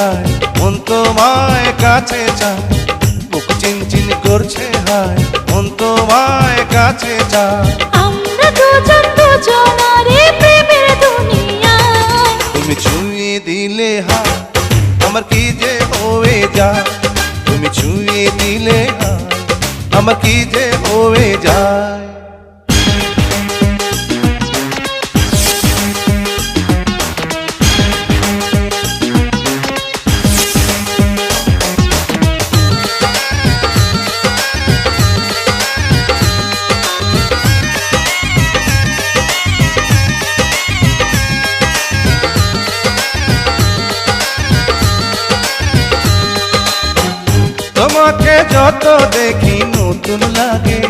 হায়, মন তোমায় কাছে চায়, বুক চিনচিন করছে হায়, মন তোমায় কাছে চায়। আমরা দুজন দুজনারে প্রেমের দুনিয়ায়। তুমি ছুঁয়ে দিলে হায়, আমার কি যে হয়ে যায়, তুমি ছুঁয়ে দিলে হায়, আমার কি যে হয়ে যায়। তোমাকে যত দেখি নতুন লাগে,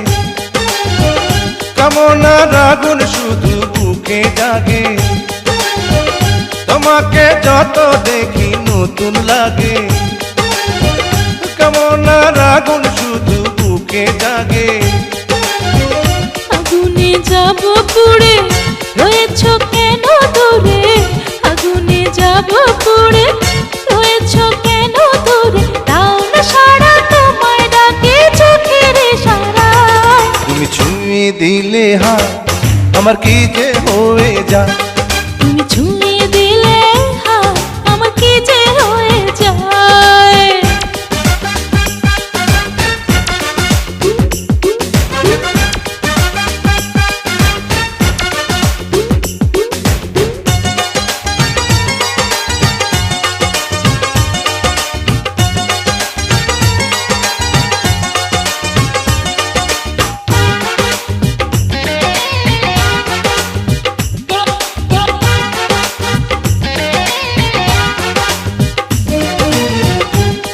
কামনার আগুন শুধু বুকে জাগে। তোমাকে যত দেখি নতুন লাগে, কামনার আগুন শুধু বুকে জাগে। আগুনে যাব পুড়ে, রয়েছ কেন দূরে? আগুনে যাব পুড়ে, রয়েছ কেন দূরে? দাও না সারা, তোমায় ডাকে চোখের ইশারায়। তুমি ছুঁয়ে দিলে হায়, আমার কি যে হয়ে যায়। তুমি ছুঁয়ে দিলে হায়, আমার কি যে হয়ে যায়।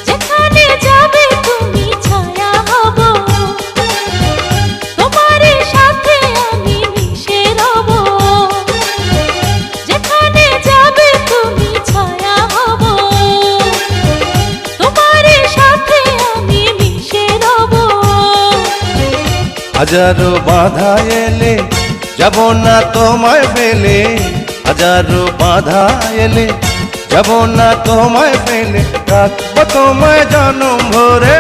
যেখানে যাবে তুমি ছায়া হব, তোমার সাথে আমি মিশে রব। যেখানে যাবে তুমি ছায়া হব, তোমার সাথে আমি মিশে রব। হাজারো বাধা এলে যাব না তোমায় ফেলে, হাজারো বাধা এলে যাব না তোমায় ফেলে, রাখবো তোমায় জনম ভরে।